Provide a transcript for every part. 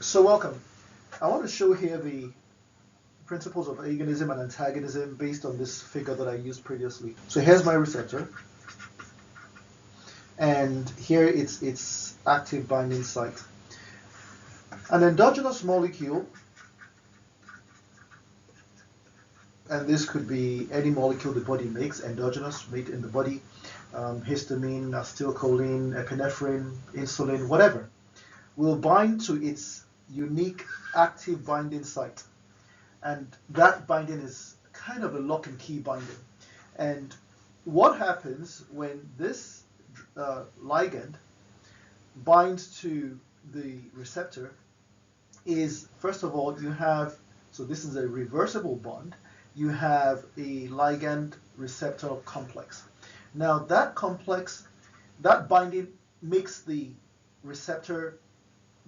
So welcome. I want to show here the principles of agonism and antagonism based on this figure that I used previously. So here's my receptor, and here it's its active binding site. An endogenous molecule, and this could be any molecule the body makes, endogenous, made in the body, histamine, acetylcholine, epinephrine, insulin, whatever, will bind to its unique active binding site. And that binding is kind of a lock and key binding. And what happens when this ligand binds to the receptor is, first of all, you have, so this is a reversible bond, you have a ligand receptor complex. Now that complex, that binding makes the receptor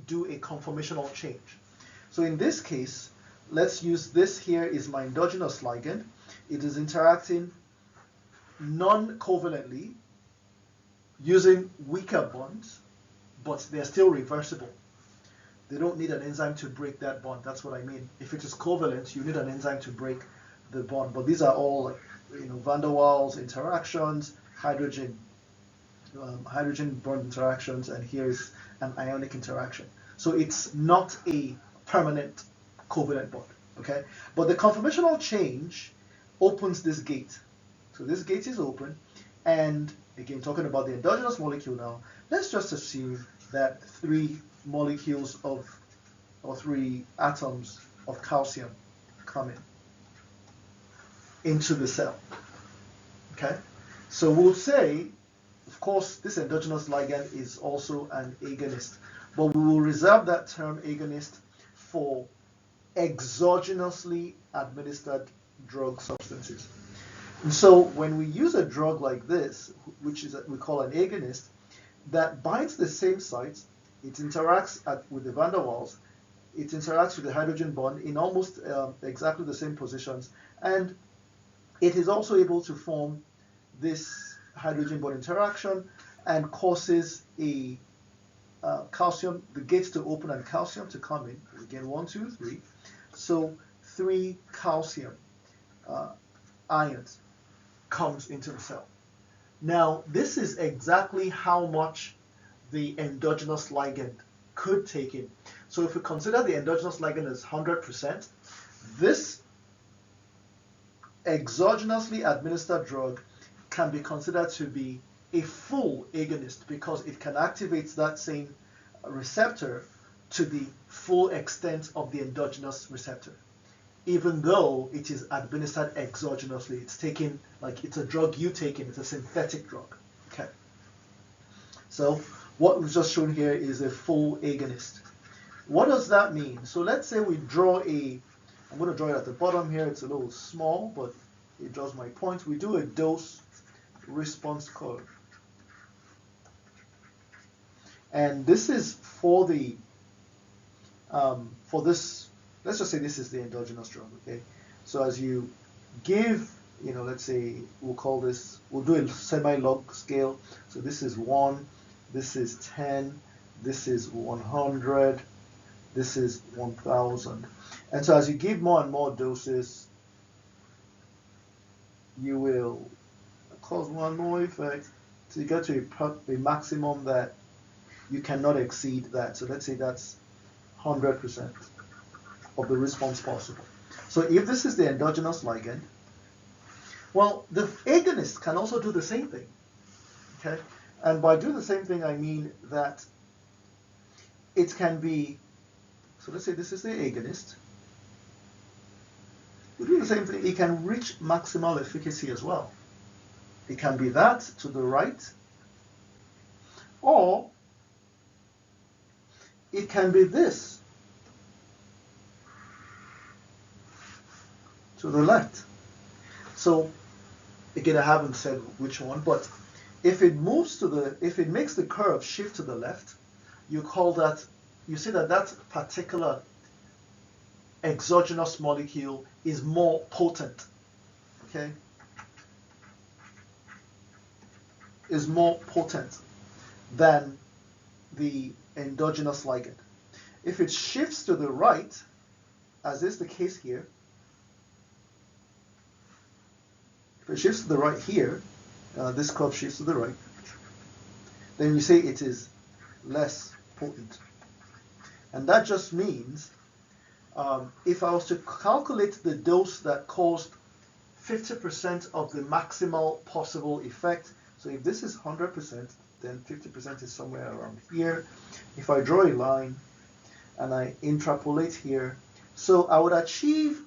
do a conformational change. So in this case, let's use this here is my endogenous ligand. It is interacting non-covalently using weaker bonds, but they're still reversible. They don't need an enzyme to break that bond. That's what I mean. If it is covalent, you need an enzyme to break the bond. But these are all like, van der Waals interactions, hydrogen bond interactions, and here's an ionic interaction. So it's not a permanent covalent bond, okay? But the conformational change opens this gate. So this gate is open, and again, talking about the endogenous molecule now, let's just assume that 3 molecules of, or 3 atoms of calcium come into the cell, okay? So we'll say, of course, this endogenous ligand is also an agonist, but we will reserve that term agonist for exogenously administered drug substances. And so when we use a drug like this, which is we call an agonist, that binds the same sites, it interacts with the van der Waals, it interacts with the hydrogen bond in almost exactly the same positions, and it is also able to form this hydrogen bond interaction and causes a calcium, the gates to open and calcium to come in. Again, 1, 2, 3. So 3 calcium ions comes into the cell. Now, this is exactly how much the endogenous ligand could take in. So if we consider the endogenous ligand as 100%, this exogenously administered drug can be considered to be a full agonist because it can activate that same receptor to the full extent of the endogenous receptor, even though it is administered exogenously. It's taken, like it's a drug you take in, it's a synthetic drug. Okay. So what we've just shown here is a full agonist. What does that mean? So let's say we draw I'm going to draw it at the bottom here, it's a little small, but it draws my point. We do a dose response curve. And this is for the, for this, let's just say this is the endogenous drug, okay? So as you give, let's say we'll call this, we'll do a semi-log scale. So this is 1, this is 10, this is 100, this is 1000. And so as you give more and more doses, you will cause one more effect. So you get to a maximum that you cannot exceed that. So let's say that's 100% of the response possible. So if this is the endogenous ligand, well, the agonist can also do the same thing, okay? And by do the same thing, I mean that it can be, so let's say this is the agonist. We do the same thing. It can reach maximal efficacy as well. It can be that to the right, or it can be this to the left. So again, I haven't said which one, but if it moves to if it makes the curve shift to the left, you call that, you see that that particular exogenous molecule is more potent, okay? Is more potent than the endogenous ligand. If it shifts to the right, as is the case here, if it shifts to the right here, this curve shifts to the right, then we say it is less potent. And that just means if I was to calculate the dose that caused 50% of the maximal possible effect, so if this is 100%, then 50% is somewhere around here. If I draw a line and I interpolate here, so I would achieve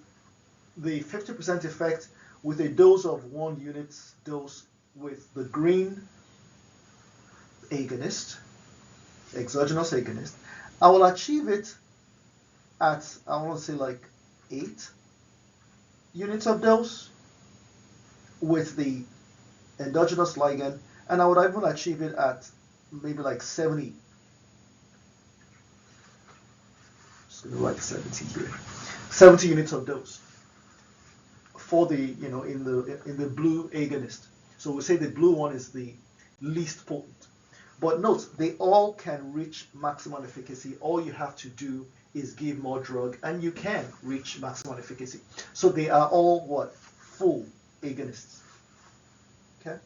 the 50% effect with a dose of 1 unit dose with the green agonist, exogenous agonist. I will achieve it at, I want to say like 8 units of dose with the endogenous ligand, and I would even achieve it at maybe like 70. Just going to write 70 here. 70 units of dose for the, in the blue agonist. So we'll say the blue one is the least potent. But note, they all can reach maximum efficacy. All you have to do is give more drug, and you can reach maximum efficacy. So they are all what? Full agonists. Okay.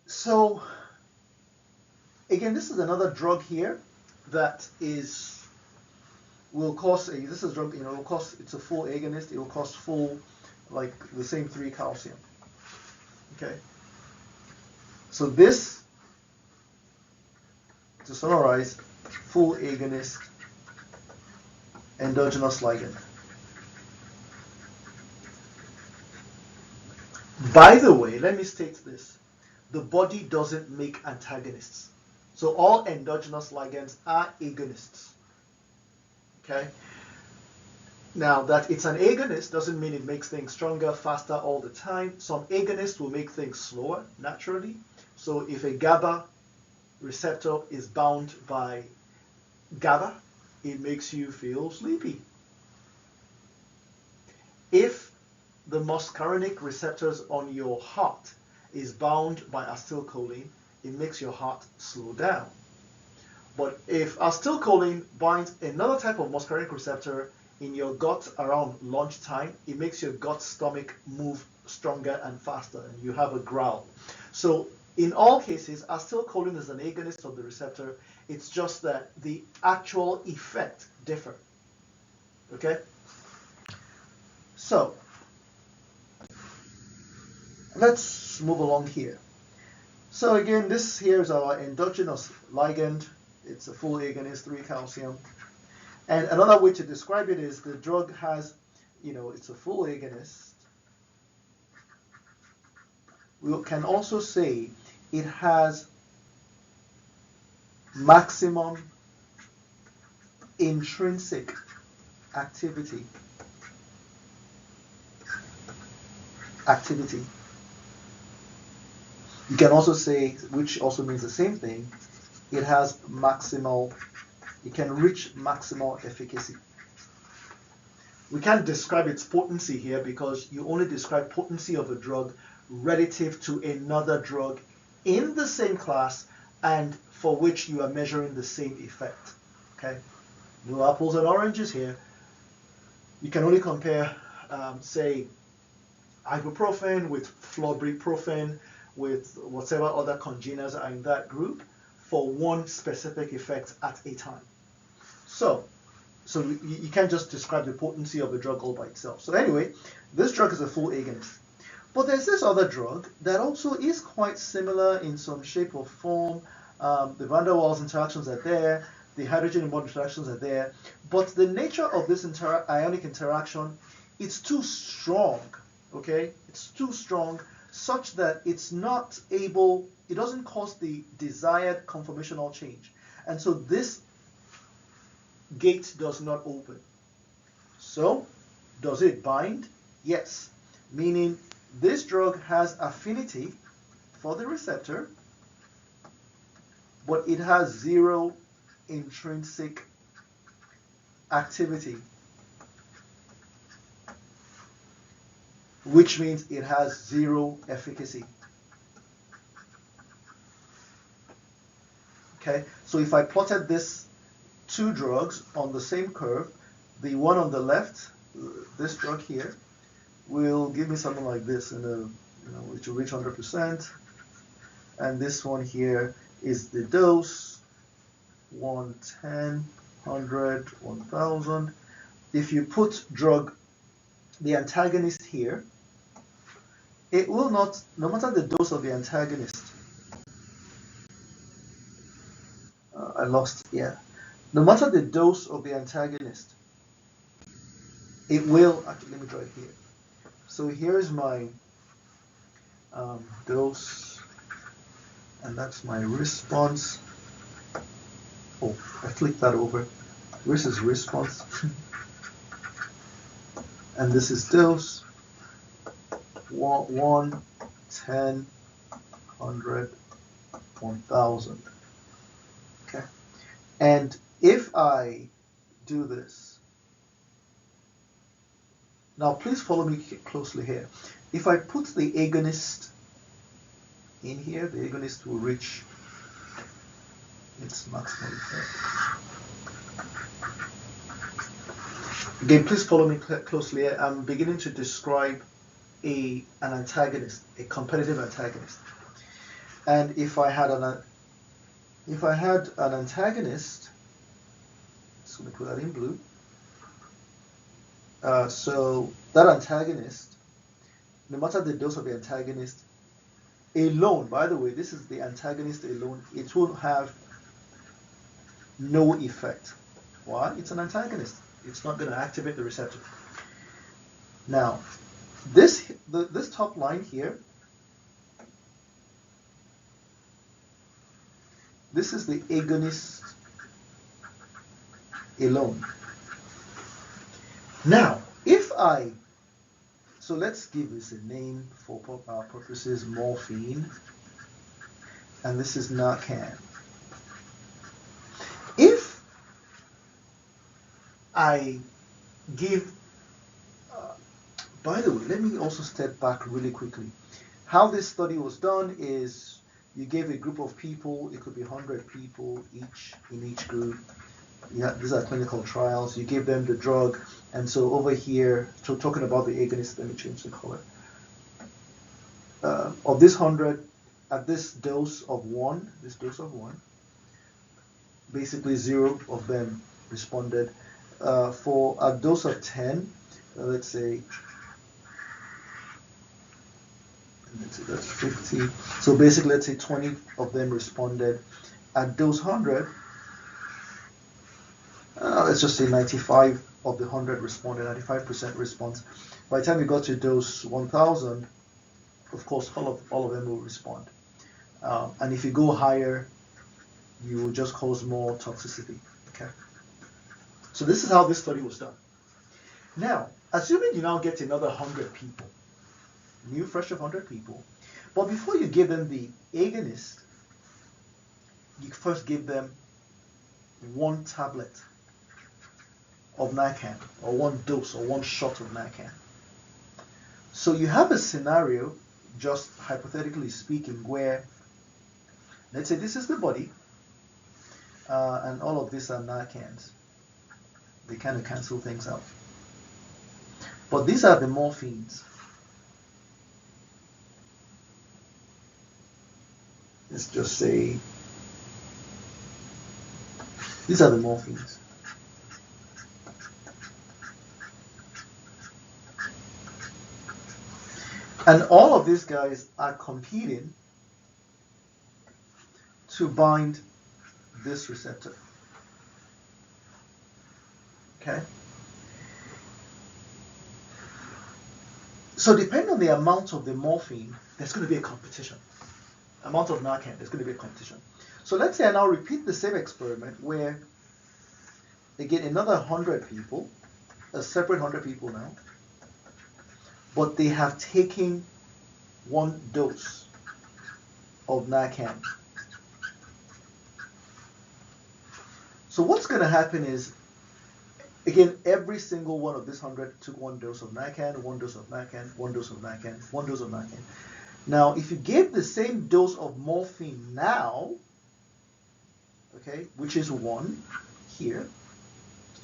So again, this is another drug here that will cost this is drug, will cost, it's a full agonist, it will cost full, like the same 3 calcium. Okay. So this, to summarize, full agonist, endogenous ligand. By the way, let me state this. The body doesn't make antagonists. So all endogenous ligands are agonists. Okay? Now, that it's an agonist doesn't mean it makes things stronger, faster all the time. Some agonists will make things slower, naturally. So if a GABA receptor is bound by GABA, it makes you feel sleepy. If the muscarinic receptors on your heart is bound by acetylcholine, it makes your heart slow down. But if acetylcholine binds another type of muscarinic receptor in your gut around lunchtime, it makes your gut stomach move stronger and faster, and you have a growl. So in all cases, acetylcholine is an agonist of the receptor. It's just that the actual effect differs. Okay? So let's move along here. So again, this here is our endogenous ligand. It's a full agonist, 3 calcium. And another way to describe it is the drug has, it's a full agonist. We can also say it has maximum intrinsic activity. You can also say, which also means the same thing, it has it can reach maximal efficacy. We can't describe its potency here because you only describe potency of a drug relative to another drug in the same class and for which you are measuring the same effect. Okay? No apples and oranges here. You can only compare, say, ibuprofen with florbriprofen with whatever other congeners are in that group for one specific effect at a time. So you can't just describe the potency of a drug all by itself. So anyway, this drug is a full agonist. But there's this other drug that also is quite similar in some shape or form. The van der Waals interactions are there, the hydrogen and bond interactions are there, but the nature of this ionic interaction, it's too strong, okay? It's too strong such that it's not able, it doesn't cause the desired conformational change. And so this gate does not open. So, does it bind? Yes. Meaning this drug has affinity for the receptor, but it has 0 intrinsic activity, which means it has 0 efficacy. Okay, so if I plotted this two drugs on the same curve, the one on the left, this drug here, will give me something like this, which will reach 100%. And this one here is the dose, 110, 100, 1000. If you put the antagonist here, it will not, no matter the dose of the antagonist, no matter the dose of the antagonist, it will, actually, let me draw it here. So here's my dose, and that's my response. Oh, I flipped that over. This is response. And this is dose. 1, 10, 100, 1000. Okay. And if I do this, now please follow me closely here. If I put the agonist in here, the agonist will reach its maximum effect. Again, please follow me closely here. I'm beginning to describe an antagonist, a competitive antagonist. And if I had an antagonist, so let me put that in blue. So that antagonist, no matter the dose of the antagonist alone, by the way, this is the antagonist alone, it will have no effect. Why? It's an antagonist. It's not going to activate the receptor. Now, this top line here, this is the agonist alone. Now, so let's give this a name for our purposes, morphine, and this is Narcan. If I give, by the way, let me also step back really quickly. How this study was done is you gave a group of people, it could be 100 people in each group. Yeah, these are clinical trials. You give them the drug, and so over here, so talking about the agonist, let me change the color. Of this 100, at this dose of 1, basically 0 of them responded. For a dose of 10, let's say that's 50. So basically, let's say 20 of them responded. At dose 100, let's just say 95 of the 100 responded, 95% response. By the time you got to dose 1000, of course, all of them will respond. And if you go higher, you will just cause more toxicity. Okay. So this is how this study was done. Now, assuming you now get another 100 people, new fresh of 100 people, but before you give them the agonist, you first give them 1 tablet of Narcan, or 1 dose, or 1 shot of Narcan. So you have a scenario, just hypothetically speaking, where, let's say this is the body, and all of these are Narcans. They kind of cancel things out. But these are the morphines. Let's just say, these are the morphines. And all of these guys are competing to bind this receptor. Okay? So depending on the amount of the morphine, there's going to be a competition. Amount of Narcan, there's going to be a competition. So let's say I now repeat the same experiment where, again, another 100 people, a separate 100 people now, but they have taken 1 dose of Narcan. So what's going to happen is, again, every single one of this 100 took 1 dose of Narcan, 1 dose of Narcan, 1 dose of Narcan, 1 dose of Narcan. Now, if you give the same dose of morphine now, okay, which is 1 here.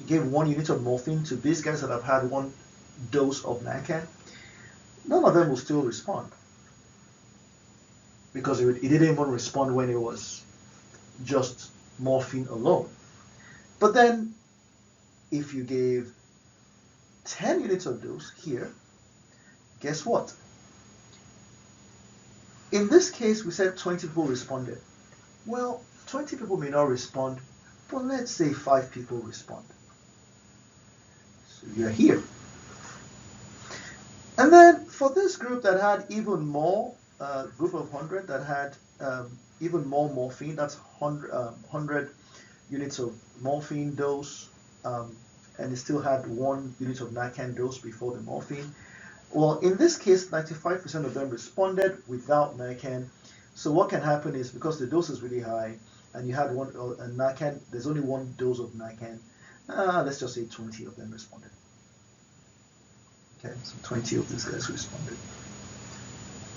You gave 1 unit of morphine to these guys that have had 1 dose of Narcan. None of them will still respond because it didn't even respond when it was just morphine alone. But then if you gave 10 units of dose here, guess what? In this case, we said 20 people responded. Well, 20 people may not respond, but let's say 5 people respond. So you're here. And then for this group that had even more, group of 100 that had even more morphine, that's 100 units of morphine dose, and it still had 1 unit of Narcan dose before the morphine. Well, in this case, 95% of them responded without Narcan. So what can happen is, because the dose is really high, and you had a Narcan, there's only 1 dose of Narcan. Let's just say 20 of them responded. Okay, so 20 of these guys responded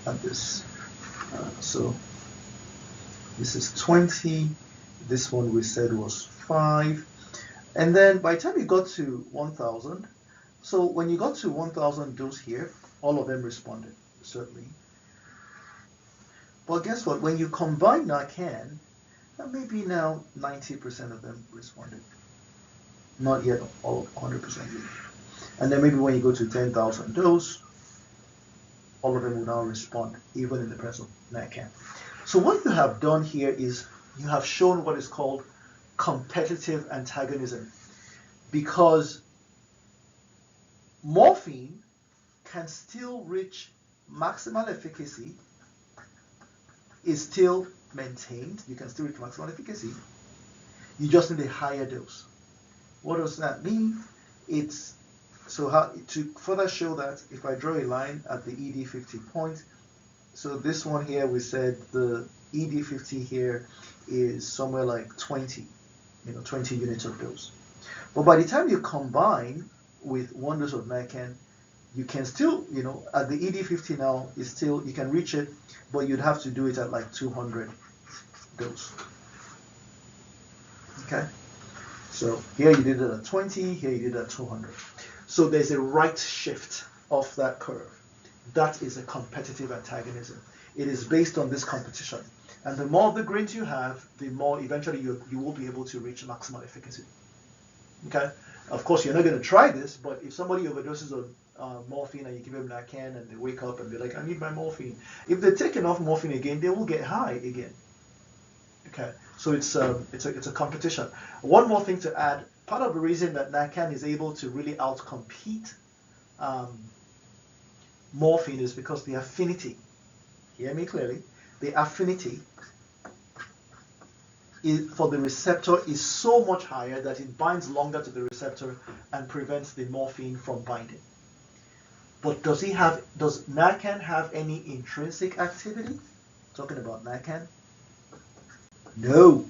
at this. So this is 20. This one we said was 5. And then by the time you got to 1,000, so when you got to 1,000 dose here, all of them responded, certainly. But guess what? When you combine Narcan, maybe now 90% of them responded. Not yet all 100%. And then maybe when you go to 10,000 dose, all of them will now respond, even in the presence of Narcan. So what you have done here is you have shown what is called competitive antagonism, because morphine can still reach maximal efficacy, is still maintained. You can still reach maximal efficacy. You just need a higher dose. What does that mean? It's to further show that, if I draw a line at the ED50 point, so this one here, we said the ED50 here is somewhere like 20, 20 units of dose. But by the time you combine with 1 dose of Narcan, you can still, at the ED50 now, is still, you can reach it, but you'd have to do it at like 200 dose. Okay? So here you did it at 20, here you did it at 200. So there's a right shift of that curve. That is a competitive antagonism. It is based on this competition. And the more of the grains you have, the more eventually you will be able to reach maximal efficacy. Okay? Of course, you're not going to try this, but if somebody overdoses on morphine and you give them Narcan and they wake up and they're like, I need my morphine. If they take enough morphine again, they will get high again. Okay, so it's a competition. One more thing to add: part of the reason that Narcan is able to really outcompete morphine is because the affinity. Hear me clearly. The affinity for the receptor is so much higher that it binds longer to the receptor and prevents the morphine from binding. But does Narcan have any intrinsic activity? Talking about Narcan. No,